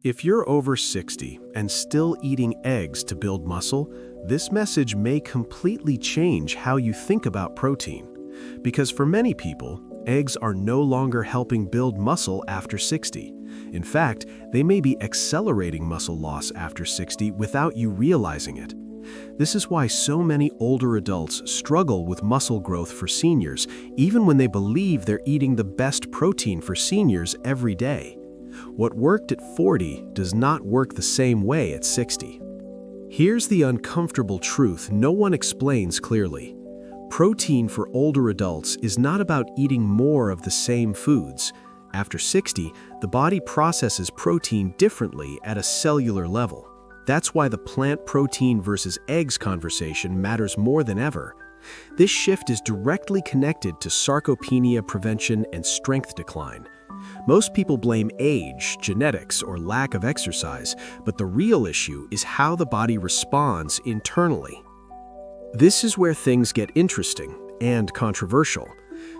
If you're over 60 and still eating eggs to build muscle, this message may completely change how you think about protein. Because for many people, eggs are no longer helping build muscle after 60. In fact, they may be accelerating muscle loss after 60 without you realizing it. This is why so many older adults struggle with muscle growth for seniors, even when they believe they're eating the best protein for seniors every day. What worked at 40 does not work the same way at 60. Here's the uncomfortable truth no one explains clearly. Protein for older adults is not about eating more of the same foods. After 60, the body processes protein differently at a cellular level. That's why the plant protein versus eggs conversation matters more than ever. This shift is directly connected to sarcopenia prevention and strength decline. Most people blame age, genetics, or lack of exercise, but the real issue is how the body responds internally. This is where things get interesting and controversial.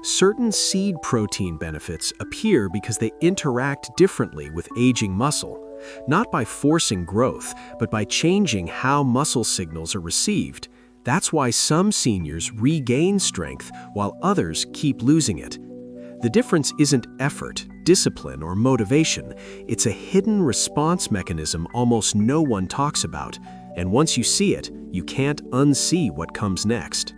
Certain seed protein benefits appear because they interact differently with aging muscle, not by forcing growth, but by changing how muscle signals are received. That's why some seniors regain strength while others keep losing it. The difference isn't effort, discipline, or motivation. It's a hidden response mechanism almost no one talks about, and once you see it, you can't unsee what comes next.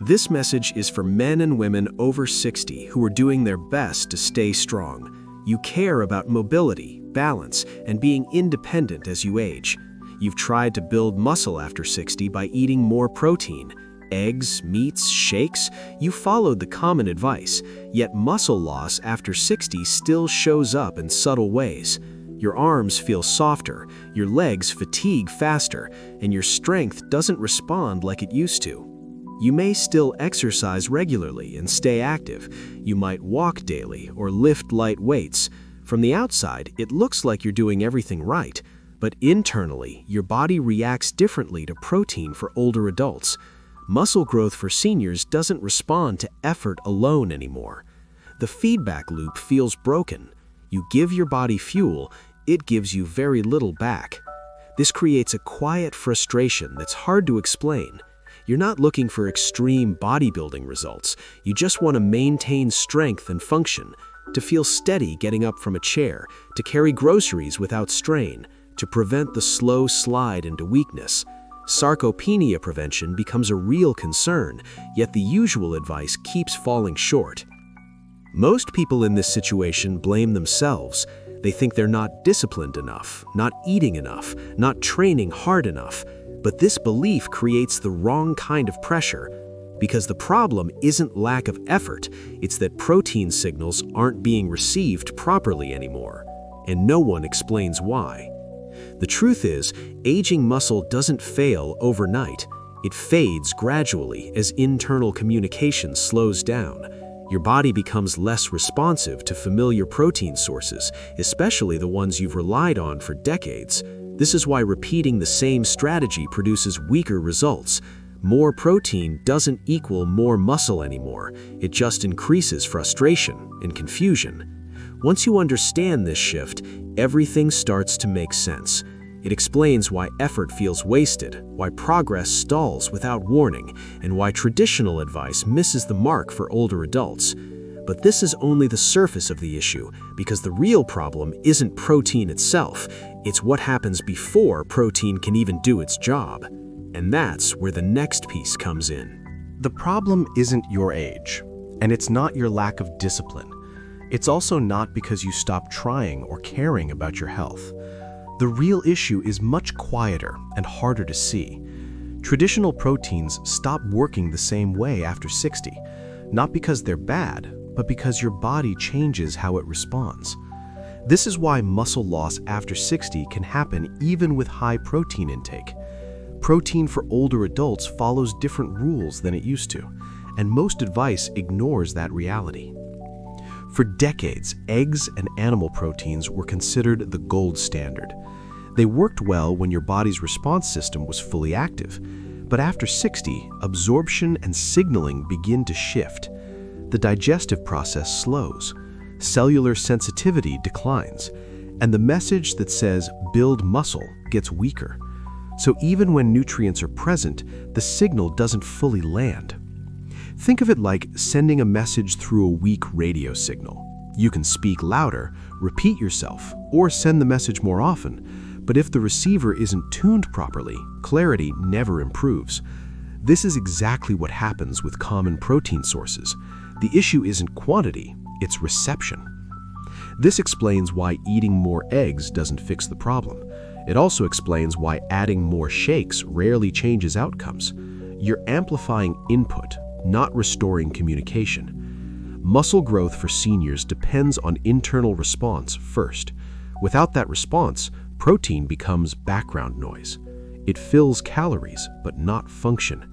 This message is for men and women over 60 who are doing their best to stay strong. You care about mobility, balance, and being independent as you age. You've tried to build muscle after 60 by eating more protein. Eggs, meats, shakes, you followed the common advice, yet muscle loss after 60 still shows up in subtle ways. Your arms feel softer, your legs fatigue faster, and your strength doesn't respond like it used to. You may still exercise regularly and stay active. You might walk daily or lift light weights. From the outside, it looks like you're doing everything right, but internally, your body reacts differently to protein for older adults. Muscle growth for seniors doesn't respond to effort alone anymore. The feedback loop feels broken. You give your body fuel, it gives you very little back. This creates a quiet frustration that's hard to explain. You're not looking for extreme bodybuilding results. You just want to maintain strength and function, to feel steady getting up from a chair, to carry groceries without strain, to prevent the slow slide into weakness. Sarcopenia prevention becomes a real concern, yet the usual advice keeps falling short. Most people in this situation blame themselves. They think they're not disciplined enough, not eating enough, not training hard enough. But this belief creates the wrong kind of pressure, because the problem isn't lack of effort, it's that protein signals aren't being received properly anymore, and no one explains why. The truth is, aging muscle doesn't fail overnight. It fades gradually as internal communication slows down. Your body becomes less responsive to familiar protein sources, especially the ones you've relied on for decades. This is why repeating the same strategy produces weaker results. More protein doesn't equal more muscle anymore. It just increases frustration and confusion. Once you understand this shift, everything starts to make sense. It explains why effort feels wasted, why progress stalls without warning, and why traditional advice misses the mark for older adults. But this is only the surface of the issue, because the real problem isn't protein itself, it's what happens before protein can even do its job. And that's where the next piece comes in. The problem isn't your age, and it's not your lack of discipline. It's also not because you stopped trying or caring about your health. The real issue is much quieter and harder to see. Traditional proteins stop working the same way after 60, not because they're bad, but because your body changes how it responds. This is why muscle loss after 60 can happen even with high protein intake. Protein for older adults follows different rules than it used to, and most advice ignores that reality. For decades, eggs and animal proteins were considered the gold standard. They worked well when your body's response system was fully active, but after 60, absorption and signaling begin to shift. The digestive process slows, cellular sensitivity declines, And the message that says build muscle gets weaker. So even when nutrients are present, the signal doesn't fully land. Think of it like sending a message through a weak radio signal. You can speak louder, repeat yourself, or send the message more often, but if the receiver isn't tuned properly, clarity never improves. This is exactly what happens with common protein sources. The issue isn't quantity, it's reception. This explains why eating more eggs doesn't fix the problem. It also explains why adding more shakes rarely changes outcomes. You're amplifying input, not restoring communication. Muscle growth for seniors depends on internal response first. Without that response, protein becomes background noise. It fills calories, but not function.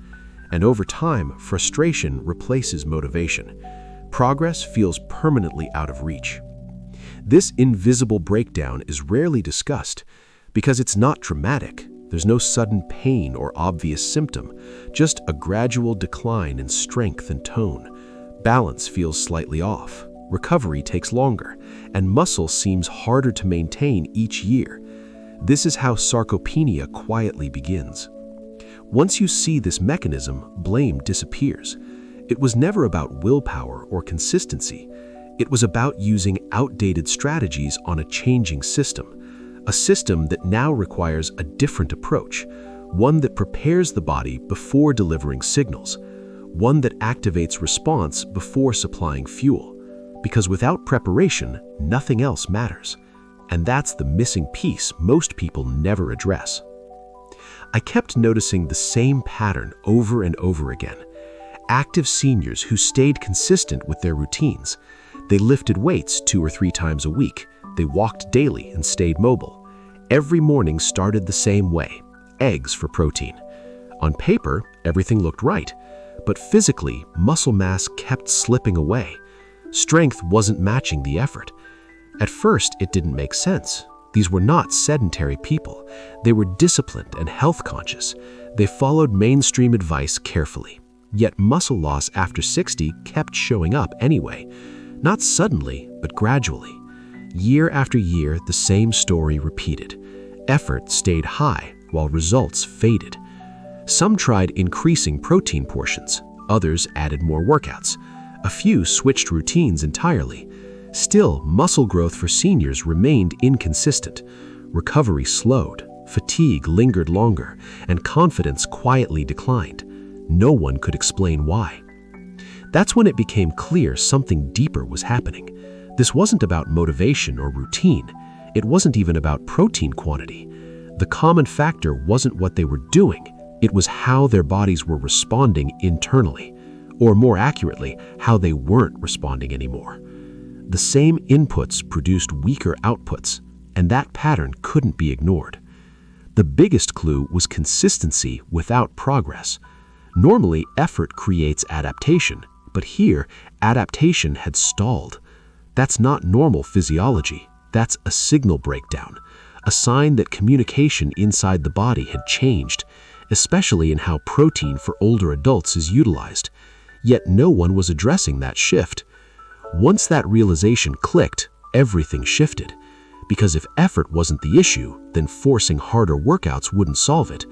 And over time, frustration replaces motivation. Progress feels permanently out of reach. This invisible breakdown is rarely discussed because it's not dramatic. There's no sudden pain or obvious symptom, just a gradual decline in strength and tone. Balance feels slightly off, recovery takes longer, and muscle seems harder to maintain each year. This is how sarcopenia quietly begins. Once you see this mechanism, blame disappears. It was never about willpower or consistency. It was about using outdated strategies on a changing system, a system that now requires a different approach, one that prepares the body before delivering signals, one that activates response before supplying fuel. Because without preparation, nothing else matters. And that's the missing piece most people never address. I kept noticing the same pattern over and over again. Active seniors who stayed consistent with their routines. They lifted weights 2 or 3 times a week. They walked daily and stayed mobile. Every morning started the same way: eggs for protein. On paper, everything looked right, but physically, muscle mass kept slipping away. Strength wasn't matching the effort. At first, it didn't make sense. These were not sedentary people. They were disciplined and health conscious. They followed mainstream advice carefully. Yet muscle loss after 60 kept showing up anyway. Not suddenly, but gradually. Year after year, the same story repeated. Effort stayed high while results faded. Some tried increasing protein portions. Others added more workouts. A few switched routines entirely. Still, muscle growth for seniors remained inconsistent. Recovery slowed, fatigue lingered longer, and confidence quietly declined. No one could explain why. That's when it became clear something deeper was happening. This wasn't about motivation or routine. It wasn't even about protein quantity. The common factor wasn't what they were doing. It was how their bodies were responding internally. Or more accurately, how they weren't responding anymore. The same inputs produced weaker outputs, and that pattern couldn't be ignored. The biggest clue was consistency without progress. Normally, effort creates adaptation, but here, adaptation had stalled. That's not normal physiology. That's a signal breakdown, a sign that communication inside the body had changed, especially in how protein for older adults is utilized. Yet no one was addressing that shift. Once that realization clicked, everything shifted. Because if effort wasn't the issue, then forcing harder workouts wouldn't solve it.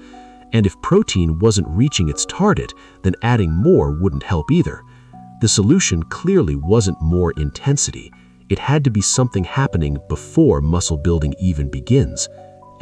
And if protein wasn't reaching its target, then adding more wouldn't help either. The solution clearly wasn't more intensity. It had to be something happening before muscle building even begins.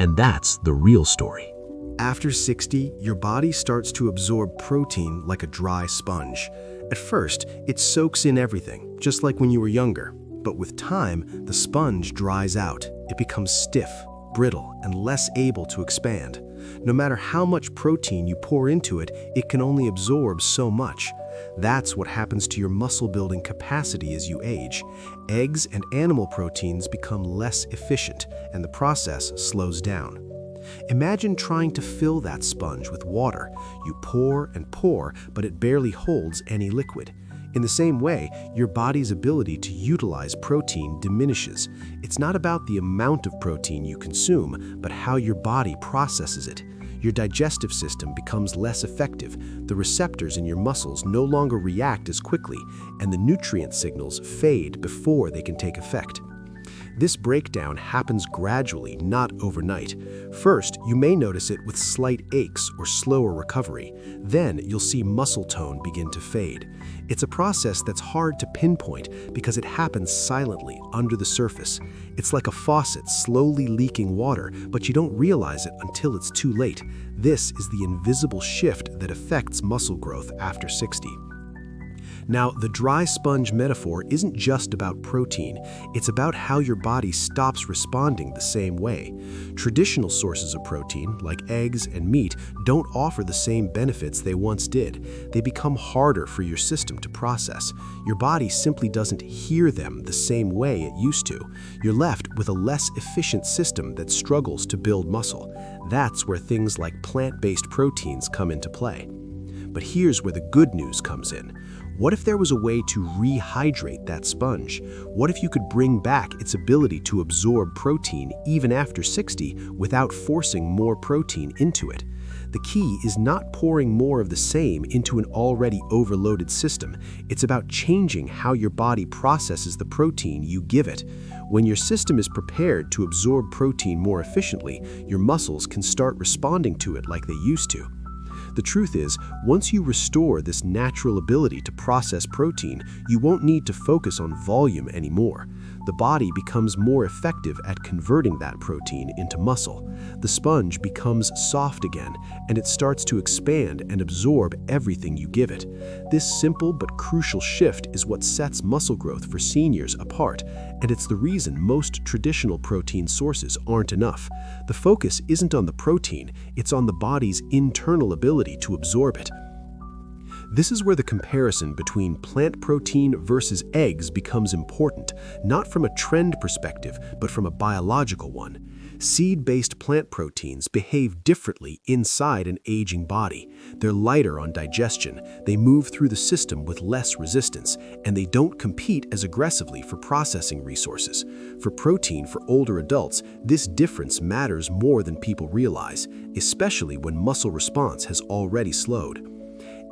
And that's the real story. After 60, your body starts to absorb protein like a dry sponge. At first, it soaks in everything, just like when you were younger. But with time, the sponge dries out. It becomes stiff, brittle, and less able to expand. No matter how much protein you pour into it, it can only absorb so much. That's what happens to your muscle-building capacity as you age. Eggs and animal proteins become less efficient, and the process slows down. Imagine trying to fill that sponge with water. You pour and pour, but it barely holds any liquid. In the same way, your body's ability to utilize protein diminishes. It's not about the amount of protein you consume, but how your body processes it. Your digestive system becomes less effective, the receptors in your muscles no longer react as quickly, and the nutrient signals fade before they can take effect. This breakdown happens gradually, not overnight. First, you may notice it with slight aches or slower recovery. Then, you'll see muscle tone begin to fade. It's a process that's hard to pinpoint because it happens silently under the surface. It's like a faucet slowly leaking water, but you don't realize it until it's too late. This is the invisible shift that affects muscle growth after 60. Now, the dry sponge metaphor isn't just about protein, it's about how your body stops responding the same way. Traditional sources of protein, like eggs and meat, don't offer the same benefits they once did. They become harder for your system to process. Your body simply doesn't hear them the same way it used to. You're left with a less efficient system that struggles to build muscle. That's where things like plant-based proteins come into play. But here's where the good news comes in. What if there was a way to rehydrate that sponge? What if you could bring back its ability to absorb protein even after 60 without forcing more protein into it? The key is not pouring more of the same into an already overloaded system. It's about changing how your body processes the protein you give it. When your system is prepared to absorb protein more efficiently, your muscles can start responding to it like they used to. The truth is, once you restore this natural ability to process protein, you won't need to focus on volume anymore. The body becomes more effective at converting that protein into muscle. The sponge becomes soft again, and it starts to expand and absorb everything you give it. This simple but crucial shift is what sets muscle growth for seniors apart, and it's the reason most traditional protein sources aren't enough. The focus isn't on the protein, it's on the body's internal ability to absorb it. This is where the comparison between plant protein versus eggs becomes important, not from a trend perspective, but from a biological one. Seed-based plant proteins behave differently inside an aging body. They're lighter on digestion, they move through the system with less resistance, and they don't compete as aggressively for processing resources. For protein for older adults, this difference matters more than people realize, especially when muscle response has already slowed.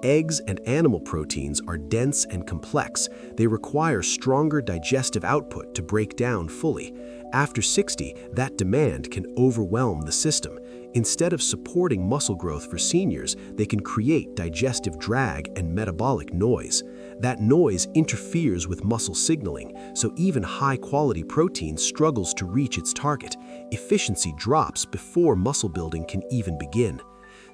Eggs and animal proteins are dense and complex. They require stronger digestive output to break down fully. After 60, that demand can overwhelm the system. Instead of supporting muscle growth for seniors, they can create digestive drag and metabolic noise. That noise interferes with muscle signaling, so even high-quality protein struggles to reach its target. Efficiency drops before muscle building can even begin.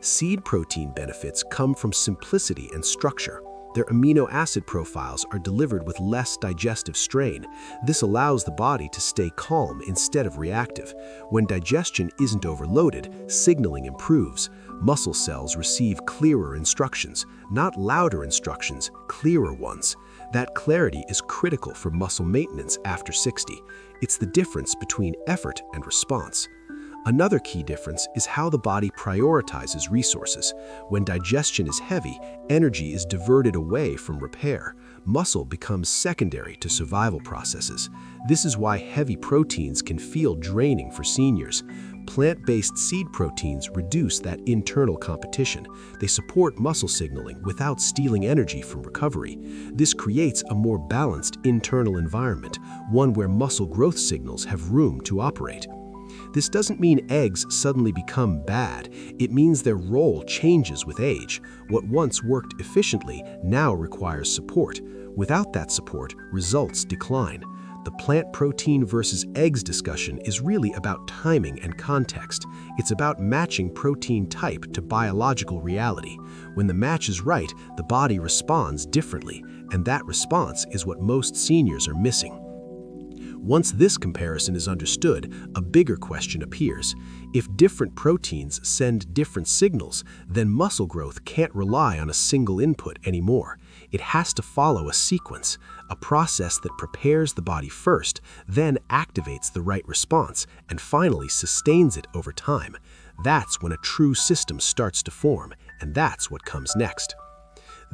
Seed protein benefits come from simplicity and structure. Their amino acid profiles are delivered with less digestive strain. This allows the body to stay calm instead of reactive. When digestion isn't overloaded, signaling improves. Muscle cells receive clearer instructions, not louder instructions, clearer ones. That clarity is critical for muscle maintenance after 60. It's the difference between effort and response. Another key difference is how the body prioritizes resources. When digestion is heavy, energy is diverted away from repair. Muscle becomes secondary to survival processes. This is why heavy proteins can feel draining for seniors. Plant-based seed proteins reduce that internal competition. They support muscle signaling without stealing energy from recovery. This creates a more balanced internal environment, one where muscle growth signals have room to operate. This doesn't mean eggs suddenly become bad. It means their role changes with age. What once worked efficiently now requires support. Without that support, results decline. The plant protein versus eggs discussion is really about timing and context. It's about matching protein type to biological reality. When the match is right, the body responds differently, and that response is what most seniors are missing. Once this comparison is understood, a bigger question appears. If different proteins send different signals, then muscle growth can't rely on a single input anymore. It has to follow a sequence, a process that prepares the body first, then activates the right response, and finally sustains it over time. That's when a true system starts to form, and that's what comes next.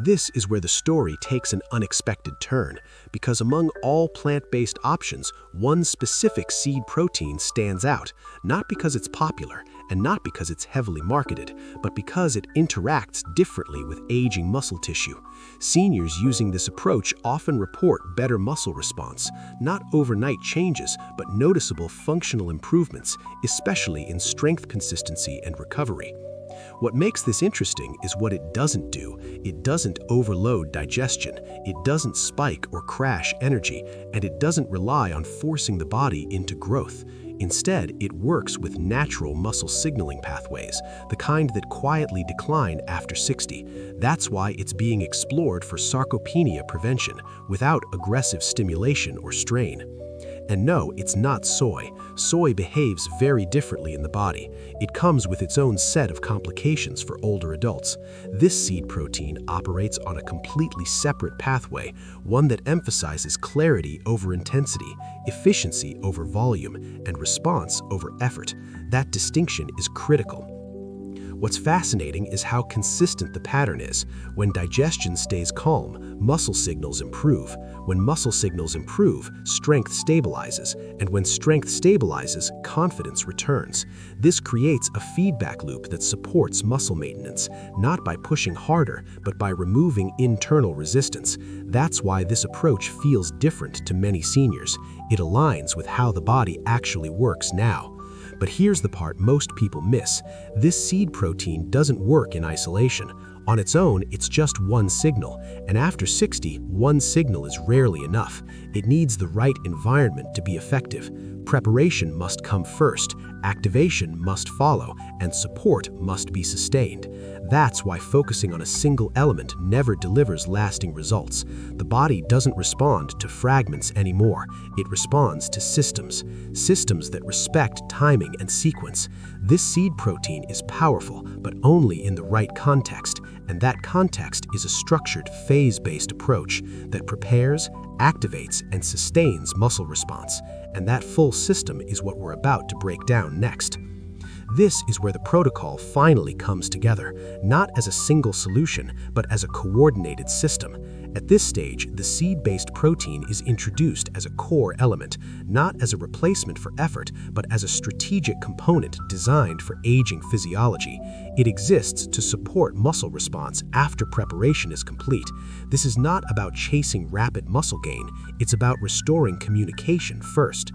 This is where the story takes an unexpected turn, because among all plant-based options, one specific seed protein stands out, not because it's popular, and not because it's heavily marketed, but because it interacts differently with aging muscle tissue. Seniors using this approach often report better muscle response, not overnight changes, but noticeable functional improvements, especially in strength consistency and recovery. What makes this interesting is what it doesn't do. It doesn't overload digestion, it doesn't spike or crash energy, and it doesn't rely on forcing the body into growth. Instead, it works with natural muscle signaling pathways, the kind that quietly decline after 60. That's why it's being explored for sarcopenia prevention, without aggressive stimulation or strain. And no, it's not soy. Soy behaves very differently in the body. It comes with its own set of complications for older adults. This seed protein operates on a completely separate pathway, one that emphasizes clarity over intensity, efficiency over volume, and response over effort. That distinction is critical. What's fascinating is how consistent the pattern is. When digestion stays calm, muscle signals improve. When muscle signals improve, strength stabilizes. And when strength stabilizes, confidence returns. This creates a feedback loop that supports muscle maintenance, not by pushing harder, but by removing internal resistance. That's why this approach feels different to many seniors. It aligns with how the body actually works now. But here's the part most people miss. This seed protein doesn't work in isolation. On its own, it's just one signal, and after 60, one signal is rarely enough. It needs the right environment to be effective. Preparation must come first, activation must follow, and support must be sustained. That's why focusing on a single element never delivers lasting results. The body doesn't respond to fragments anymore. It responds to systems that respect timing and sequence. This seed protein is powerful, but only in the right context, and that context is a structured, phase-based approach that prepares, activates, and sustains muscle response. And that full system is what we're about to break down next. This is where the protocol finally comes together, not as a single solution, but as a coordinated system. At this stage, the seed-based protein is introduced as a core element, not as a replacement for effort, but as a strategic component designed for aging physiology. It exists to support muscle response after preparation is complete. This is not about chasing rapid muscle gain, it's about restoring communication first.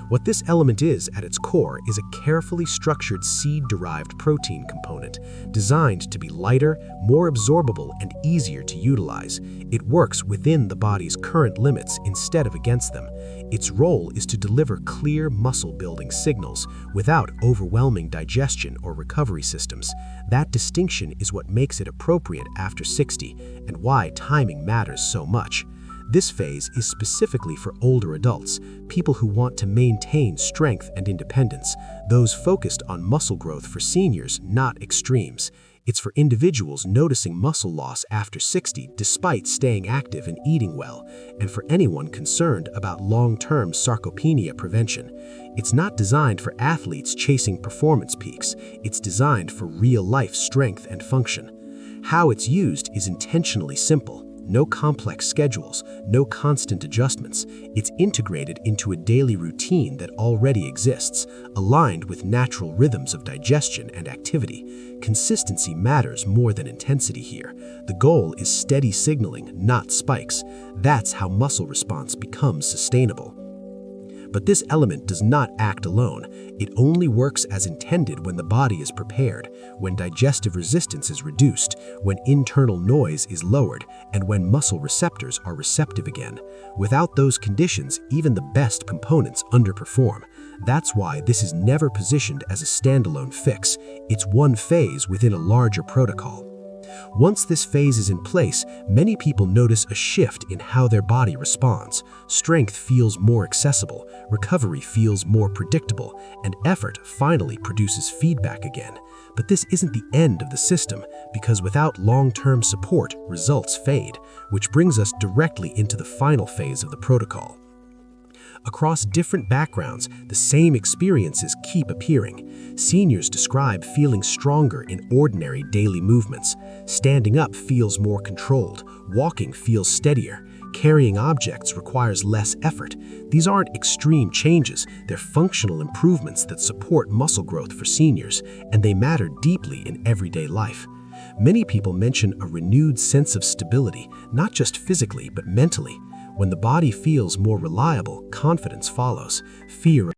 What this element is at its core is a carefully structured seed-derived protein component, designed to be lighter, more absorbable, and easier to utilize. It works within the body's current limits instead of against them. Its role is to deliver clear muscle-building signals without overwhelming digestion or recovery systems. That distinction is what makes it appropriate after 60 and why timing matters so much. This phase is specifically for older adults, people who want to maintain strength and independence, those focused on muscle growth for seniors, not extremes. It's for individuals noticing muscle loss after 60 despite staying active and eating well, and for anyone concerned about long-term sarcopenia prevention. It's not designed for athletes chasing performance peaks. It's designed for real-life strength and function. How it's used is intentionally simple. No complex schedules, no constant adjustments. It's integrated into a daily routine that already exists, aligned with natural rhythms of digestion and activity. Consistency matters more than intensity here. The goal is steady signaling, not spikes. That's how muscle response becomes sustainable. But this element does not act alone. It only works as intended when the body is prepared, when digestive resistance is reduced, when internal noise is lowered, and when muscle receptors are receptive again. Without those conditions, even the best components underperform. That's why this is never positioned as a standalone fix. It's one phase within a larger protocol. Once this phase is in place, many people notice a shift in how their body responds. Strength feels more accessible, recovery feels more predictable, and effort finally produces feedback again. But this isn't the end of the system, because without long-term support, results fade, which brings us directly into the final phase of the protocol. Across different backgrounds, the same experiences keep appearing. Seniors describe feeling stronger in ordinary daily movements. Standing up feels more controlled. Walking feels steadier. Carrying objects requires less effort. These aren't extreme changes, they're functional improvements that support muscle growth for seniors, and they matter deeply in everyday life. Many people mention a renewed sense of stability, not just physically but mentally. When the body feels more reliable, confidence follows. Fear